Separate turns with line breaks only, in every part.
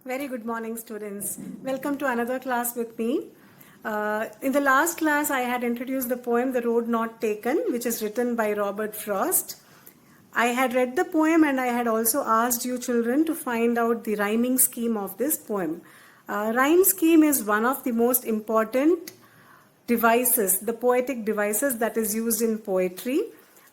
Very good morning, students. Welcome to another class with me. In the last class, I had introduced the poem The Road Not Taken, which is written by Robert Frost. I had read the poem and I had also asked you children to find out the rhyming scheme of this poem. Rhyme scheme is one of the most important devices, the poetic devices that is used in poetry.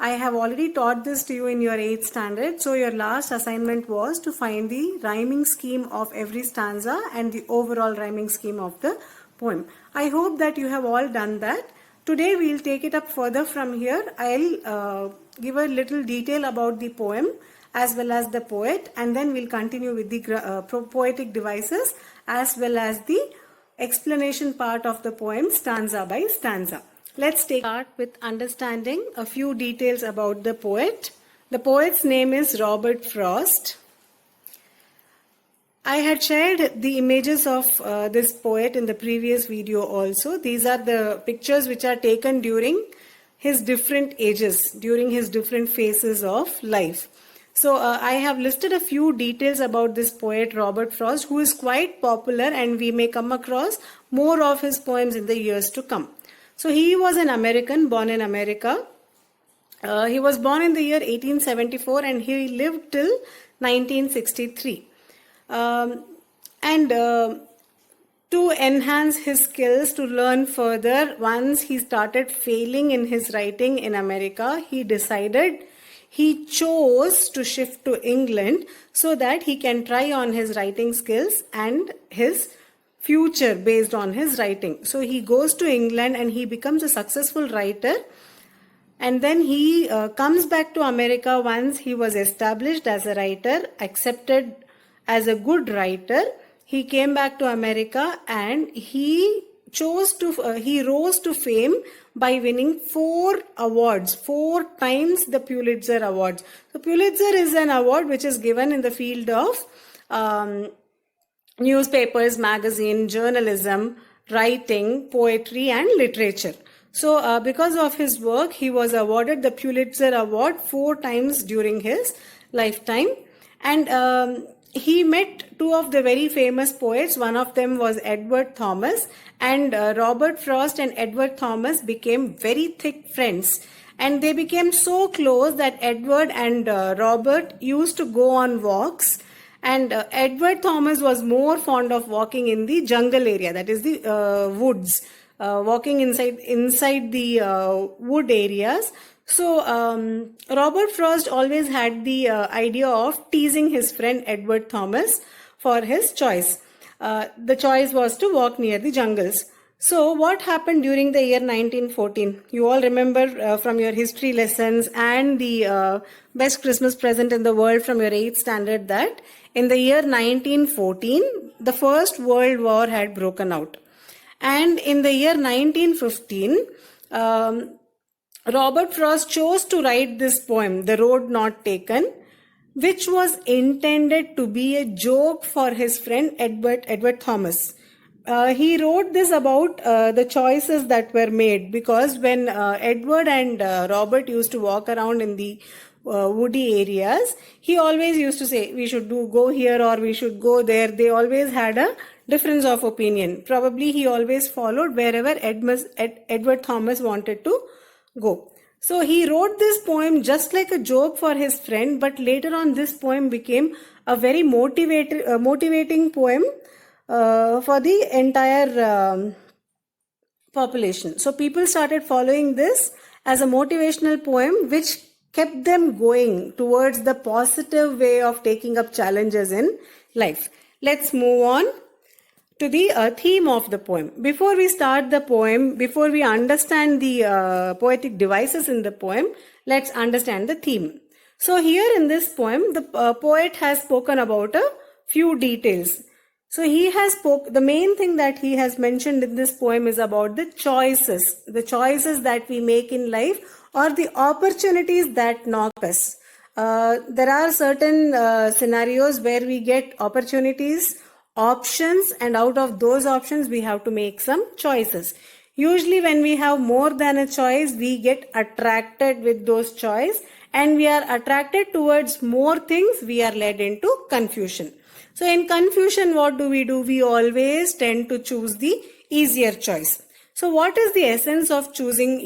I have already taught this to you in your 8th standard. So your last assignment was to find the rhyming scheme of every stanza and the overall rhyming scheme of the poem. I hope that you have all done that. Today we'll take it up further from here. I'll give a little detail about the poem as well as the poet, and then we'll continue with the poetic devices as well as the explanation part of the poem stanza by stanza. Let's start with understanding a few details about the poet. The poet's name is Robert Frost. I had shared the images of this poet in the previous video also. These are the pictures which are taken during his different ages, during his different phases of life. So I have listed a few details about this poet Robert Frost, who is quite popular, and we may come across more of his poems in the years to come. So he was an American, born in America. He was born in the year 1874 and he lived till 1963. To enhance his skills, to learn further, once he started failing in his writing in America, he chose to shift to England so that he can try on his writing skills and his future based on his writing. So he goes to England and he becomes a successful writer, and then he comes back to America once he was established as a writer, accepted as a good writer. He came back to America and he rose to fame by winning 4 awards, 4 times the Pulitzer Awards. So Pulitzer is an award which is given in the field of newspapers, magazine, journalism, writing, poetry and literature. So because of his work, he was awarded the Pulitzer Award 4 times during his lifetime. And he met 2 of the very famous poets. One of them was Edward Thomas, and Robert Frost and Edward Thomas became very thick friends. And they became so close that Edward and Robert used to go on walks. And Edward Thomas was more fond of walking in the jungle area, that is the woods, walking inside the wood areas. So Robert Frost always had the idea of teasing his friend Edward Thomas for his choice. The choice was to walk near the jungles. So what happened during the year 1914? You all remember from your history lessons and the best Christmas present in the world from your 8th standard that in the year 1914, the First World War had broken out. And in the year 1915, Robert Frost chose to write this poem, The Road Not Taken, which was intended to be a joke for his friend Edward Thomas. He wrote this about the choices that were made, because when Edward and Robert used to walk around in the woody areas, he always used to say, we should go here or we should go there. They always had a difference of opinion. Probably he always followed wherever Edward Thomas wanted to go. So he wrote this poem just like a joke for his friend, but later on this poem became a very motivating poem for the entire population. So people started following this as a motivational poem which kept them going towards the positive way of taking up challenges in life. Let's move on to the theme of the poem. Before we start the poem, before we understand the poetic devices in the poem, let's understand the theme. So here in this poem, the poet has spoken about a few details. So the main thing that he has mentioned in this poem is about the choices that we make in life, or the opportunities that knock us. There are certain scenarios where we get opportunities, options, and out of those options we have to make some choices. Usually when we have more than a choice, we get attracted with those choices, and we are attracted towards more things, we are led into confusion. So in confusion, what do? We always tend to choose the easier choice. So what is the essence of choosing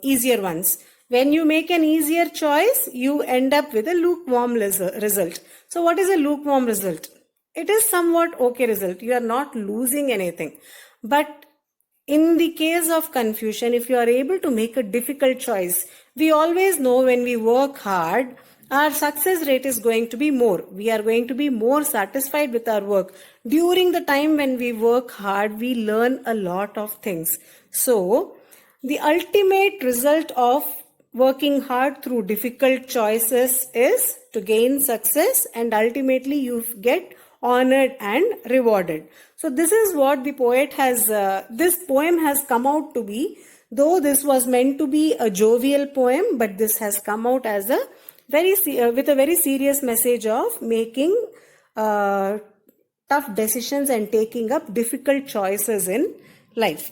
easier ones? When you make an easier choice, you end up with a lukewarm result. So what is a lukewarm result? It is somewhat okay result. You are not losing anything. But in the case of confusion, if you are able to make a difficult choice, we always know when we work hard, our success rate is going to be more. We are going to be more satisfied with our work. During the time when we work hard, we learn a lot of things. So, the ultimate result of working hard through difficult choices is to gain success, and ultimately you get honored and rewarded. So this is what the poet has, this poem has come out to be. Though this was meant to be a jovial poem, but this has come out as a with a very serious message of making tough decisions and taking up difficult choices in life.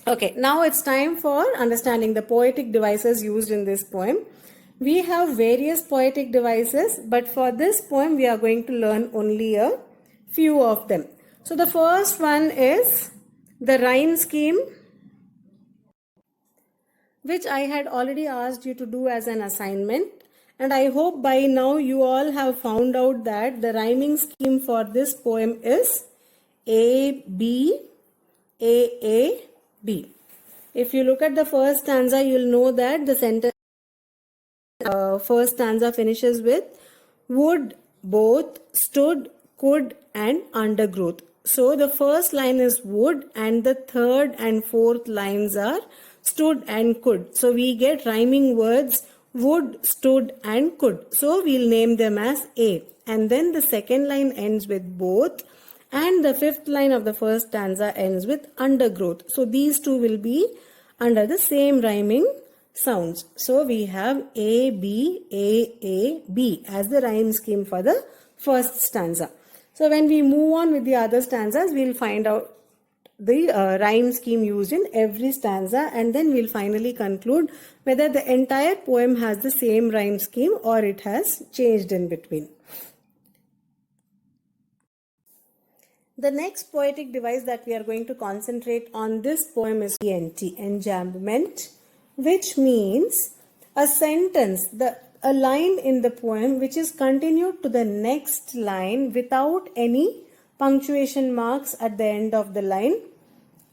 Okay, now it's time for understanding the poetic devices used in this poem. We have various poetic devices, but for this poem we are going to learn only a few of them. So the first one is the rhyme scheme, which I had already asked you to do as an assignment. And I hope by now you all have found out that the rhyming scheme for this poem is A, B, A, B. If you look at the first stanza, you'll know that the sentence first stanza finishes with would, both, stood, could and undergrowth. So the first line is would and the third and fourth lines are stood and could. So we get rhyming words would, stood and could. So we'll name them as A. And then the second line ends with both and the fifth line of the first stanza ends with undergrowth. So these two will be under the same rhyming sounds. So we have A, B, B as the rhyme scheme for the first stanza. So when we move on with the other stanzas, we'll find out the rhyme scheme used in every stanza, and then we'll finally conclude whether the entire poem has the same rhyme scheme or it has changed in between. The next poetic device that we are going to concentrate on this poem is ENT, enjambment, which means a sentence, a line in the poem which is continued to the next line without any punctuation marks at the end of the line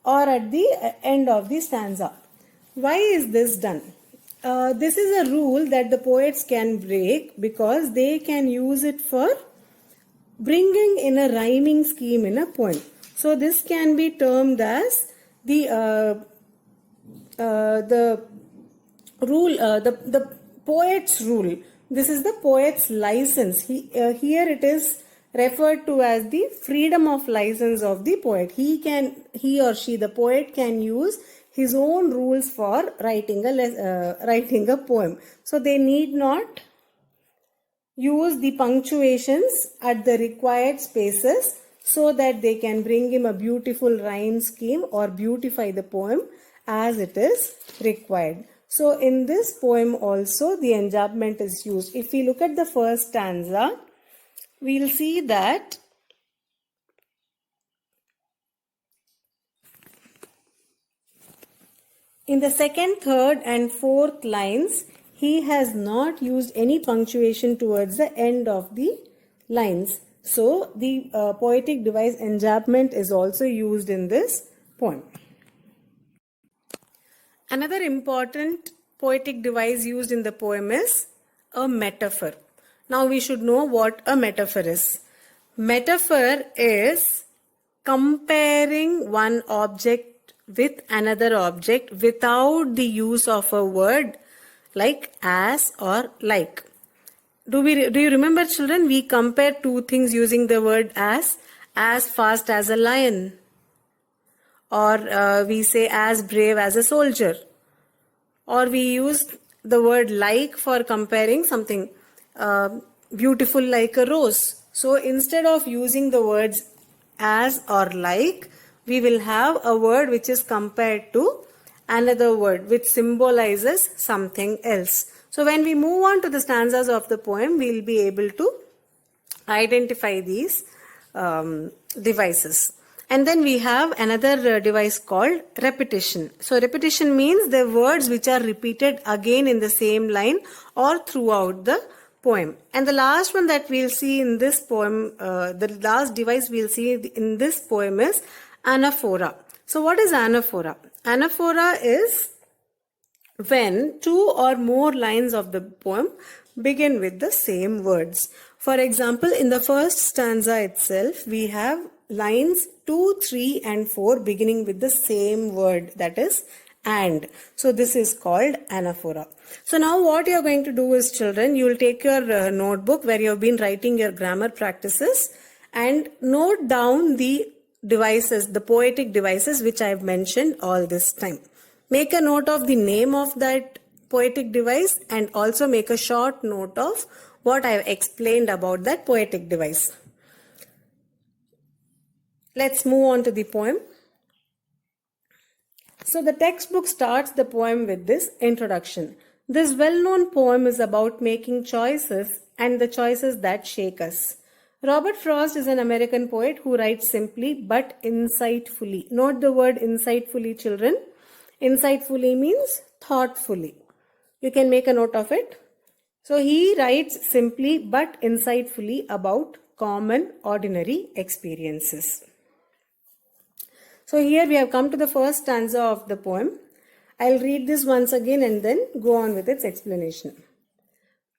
or at the end of the stanza. Why is this done? This is a rule that the poets can break because they can use it for bringing in a rhyming scheme in a poem. So this can be termed as the rule, the poet's rule. This is the poet's license. Here it is referred to as the freedom of license of the poet. He or she, the poet, can use his own rules for writing a poem. So they need not use the punctuations at the required spaces so that they can bring him a beautiful rhyme scheme or beautify the poem as it is required. So in this poem also the enjambment is used. If we look at the first stanza, we'll see that in the second, third and fourth lines, he has not used any punctuation towards the end of the lines. So the poetic device enjambment is also used in this poem. Another important poetic device used in the poem is a metaphor. Now we should know what a metaphor is. Metaphor is comparing one object with another object without the use of a word like as or like. Do you remember, children? We compare two things using the word as fast as a lion, or we say as brave as a soldier, or we use the word like for comparing something beautiful like a rose. So instead of using the words as or like, we will have a word which is compared to another word which symbolizes something else. So when we move on to the stanzas of the poem, we will be able to identify these devices. And then we have another device called repetition. So repetition means the words which are repeated again in the same line or throughout the poem. And the last one that we'll see in this poem, the last device we'll see in this poem is anaphora. So what is anaphora? Anaphora is when two or more lines of the poem begin with the same words. For example, in the first stanza itself, we have lines 2, 3 and 4 beginning with the same word, that is and. So this is called anaphora. So now what you are going to do is, children, you will take your notebook where you have been writing your grammar practices and note down the devices, the poetic devices which I have mentioned all this time. Make a note of the name of that poetic device and also make a short note of what I have explained about that poetic device. Let's move on to the poem. So the textbook starts the poem with this introduction. This well-known poem is about making choices and the choices that shake us. Robert Frost is an American poet who writes simply but insightfully. Note the word insightfully, children. Insightfully means thoughtfully. You can make a note of it. So he writes simply but insightfully about common, ordinary experiences. So here we have come to the first stanza of the poem. I'll read this once again and then go on with its explanation.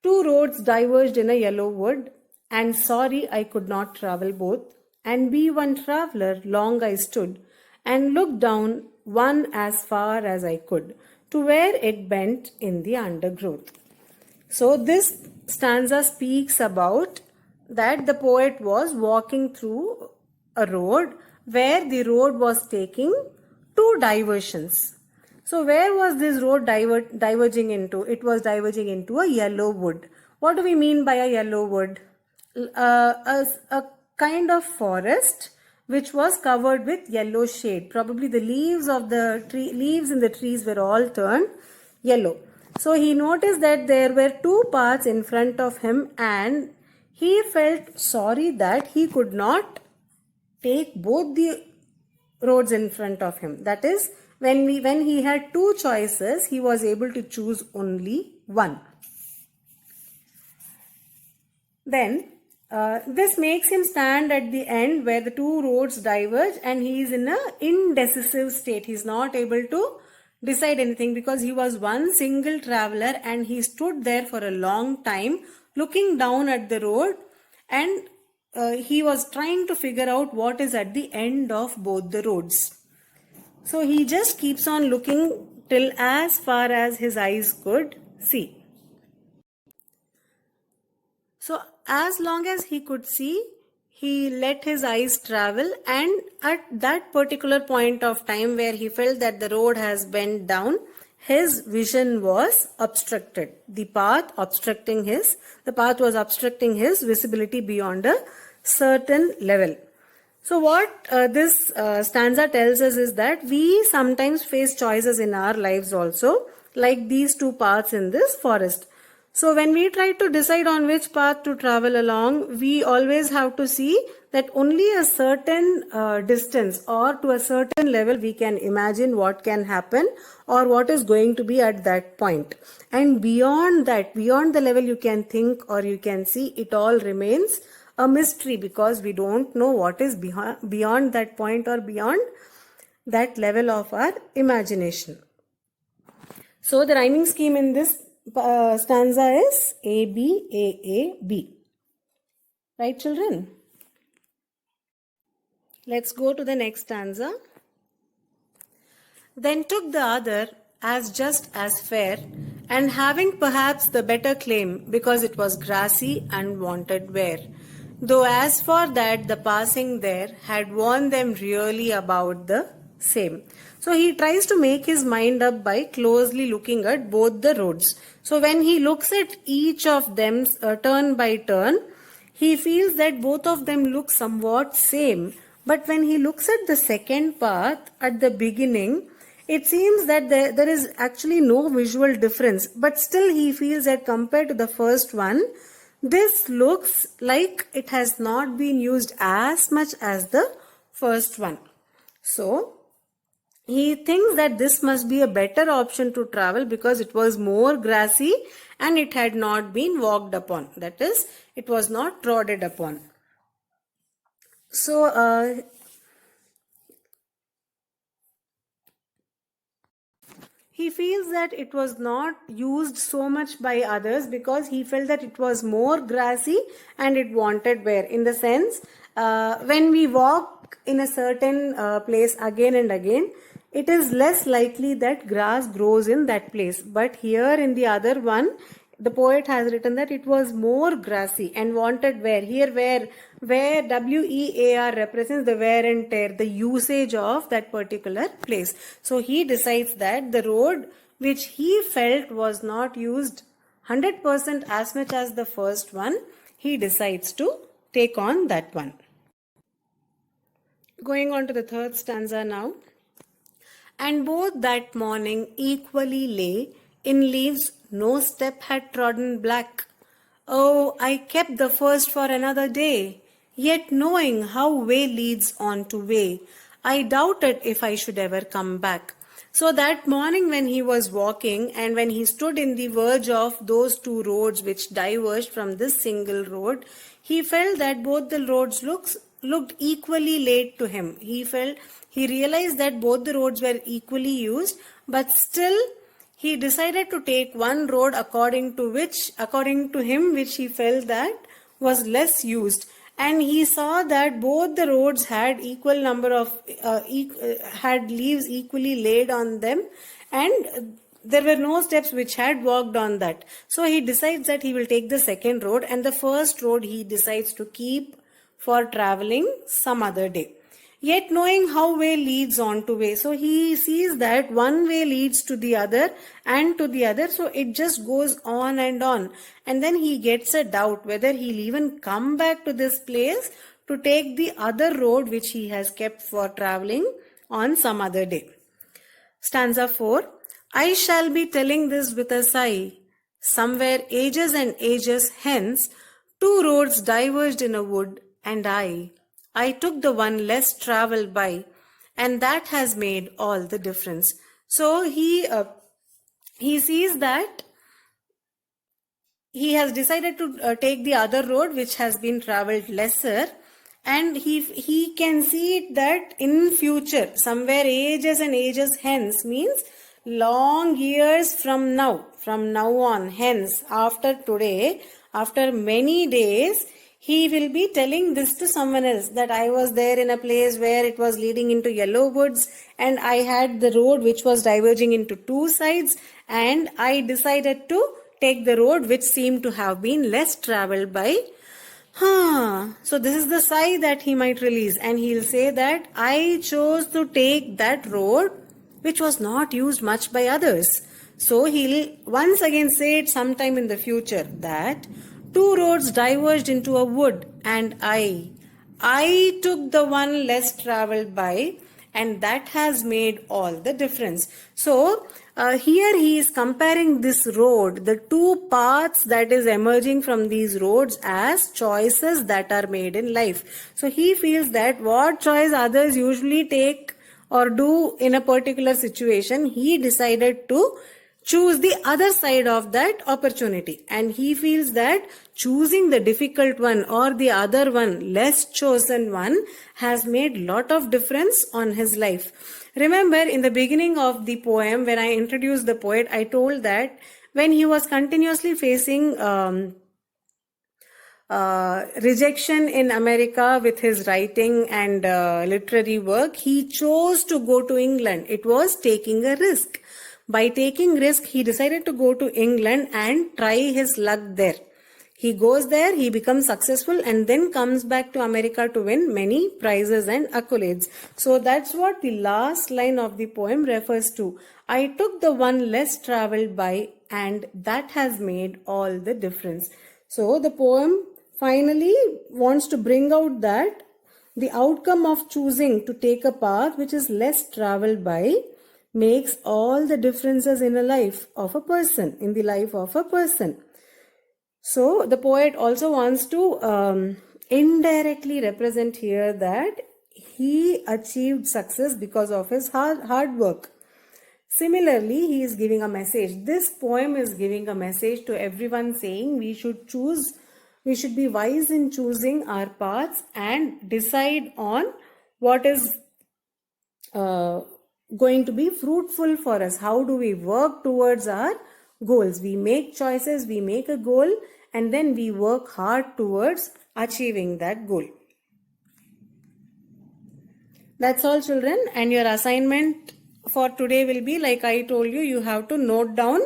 Two roads diverged in a yellow wood, and sorry I could not travel both, and be one traveller long I stood, and looked down one as far as I could, to where it bent in the undergrowth. So this stanza speaks about that the poet was walking through a road where the road was taking two diversions. So where was this road diverging into? It was diverging into a yellow wood. What do we mean by a yellow wood? A kind of forest which was covered with yellow shade. Probably the leaves in the trees were all turned yellow. So he noticed that there were two paths in front of him and he felt sorry that he could not take both the roads in front of him. That is, when he had two choices, he was able to choose only one. Then this makes him stand at the end where the two roads diverge and he is in an indecisive state. He is not able to decide anything because he was one single traveler and he stood there for a long time looking down at the road and he was trying to figure out what is at the end of both the roads. So he just keeps on looking till as far as his eyes could see. So as long as he could see, he let his eyes travel, and at that particular point of time where he felt that the road has bent down, his vision was obstructed. The path was obstructing his visibility beyond a certain level. So what this stanza tells us is that we sometimes face choices in our lives also, like these two paths in this forest. So when we try to decide on which path to travel along, we always have to see that only a certain distance or to a certain level we can imagine what can happen or what is going to be at that point. And beyond that, beyond the level you can think or you can see, it all remains a mystery because we don't know what is beyond that point or beyond that level of our imagination. So the rhyming scheme in this stanza is A, B, A, A, B. Right, children? Let's go to the next stanza. Then took the other as just as fair, and having perhaps the better claim, because it was grassy and wanted wear. Though as for that the passing there had warned them really about the same. So he tries to make his mind up by closely looking at both the roads. So when he looks at each of them turn by turn, he feels that both of them look somewhat same. But when he looks at the second path at the beginning, it seems that there is actually no visual difference. But still he feels that compared to the first one, This looks like it has not been used as much as the first one. So he thinks that this must be a better option to travel because it was more grassy and it had not been walked upon. That is, it was not trodden upon. So he feels that it was not used so much by others because he felt that it was more grassy and it wanted wear. In the sense, when we walk in a certain place again and again, it is less likely that grass grows in that place. But here in the other one, the poet has written that it was more grassy and wanted wear. Here where WEAR represents the wear and tear, the usage of that particular place. So he decides that the road which he felt was not used 100% as much as the first one, he decides to take on that one. Going on to the third stanza now. And both that morning equally lay in leaves no step had trodden black. Oh, I kept the first for another day, yet knowing how way leads on to way, I doubted if I should ever come back. So that morning when he was walking and when he stood in the verge of those two roads which diverged from this single road, he felt that both the roads looked equally laid to him. He realized that both the roads were equally used, but still he decided to take one road according to him, which he felt that was less used. And he saw that both the roads had equal number of had leaves equally laid on them, and there were no steps which had walked on that. So he decides that he will take the second road, and the first road he decides to keep for traveling some other day. Yet knowing how way leads on to way. So he sees that one way leads to the other and to the other. So it just goes on and on. And then he gets a doubt whether he'll even come back to this place to take the other road which he has kept for traveling on some other day. Stanza 4. I shall be telling this with a sigh. Somewhere ages and ages hence, two roads diverged in a wood, and I took the one less traveled by, and that has made all the difference. So he sees that he has decided to take the other road which has been traveled lesser, and he can see it that in future, somewhere ages and ages hence means long years from now on, hence, after today, after many days, he will be telling this to someone else, that I was there in a place where it was leading into yellow woods and I had the road which was diverging into two sides, and I decided to take the road which seemed to have been less traveled by. So this is the sigh that he might release, and he'll say that I chose to take that road which was not used much by others. So he'll once again say it sometime in the future that two roads diverged into a wood, and I took the one less traveled by, and that has made all the difference. So here he is comparing this road, the two paths that is emerging from these roads, as choices that are made in life. So he feels that what choice others usually take or do in a particular situation, he decided to choose the other side of that opportunity, and he feels that choosing the difficult one or the other one, less chosen one, has made lot of difference on his life. Remember, in the beginning of the poem, when I introduced the poet, I told that when he was continuously facing rejection in America with his writing and literary work, he chose to go to England. It was taking a risk. By taking risk, he decided to go to England and try his luck there. He goes there, he becomes successful, and then comes back to America to win many prizes and accolades. So that's what the last line of the poem refers to. I took the one less traveled by, and that has made all the difference. So the poem finally wants to bring out that the outcome of choosing to take a path which is less traveled by makes all the differences in a life of a person, in the life of a person. So the poet also wants to indirectly represent here that he achieved success because of his hard work. Similarly, he is giving a message. This poem is giving a message to everyone, saying we should be wise in choosing our paths and decide on what is going to be fruitful for us. How do we work towards our goals? We make choices, we make a goal, and then we work hard towards achieving that goal. That's all, children. And your assignment for today will be, like I told you, you have to note down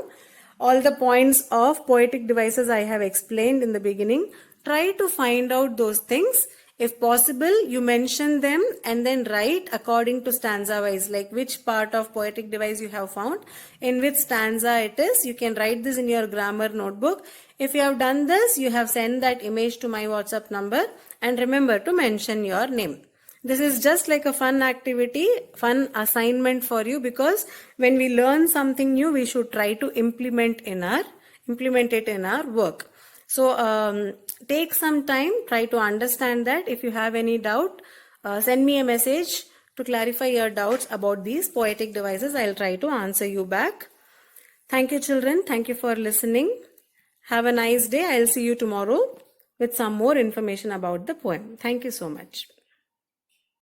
all the points of poetic devices I have explained in the beginning. Try to find out those things. If possible, you mention them and then write according to stanza wise, like which part of poetic device you have found, in which stanza it is. You can write this in your grammar notebook. If you have done this, you have sent that image to my WhatsApp number, and remember to mention your name. This is just like a fun activity, fun assignment for you, because when we learn something new, we should try to implement it in our work. So take some time, try to understand that. If you have any doubt, send me a message to clarify your doubts about these poetic devices. I'll try to answer you back. Thank you, children. Thank you for listening. Have a nice day. I'll see you tomorrow with some more information about the poem. Thank you so much.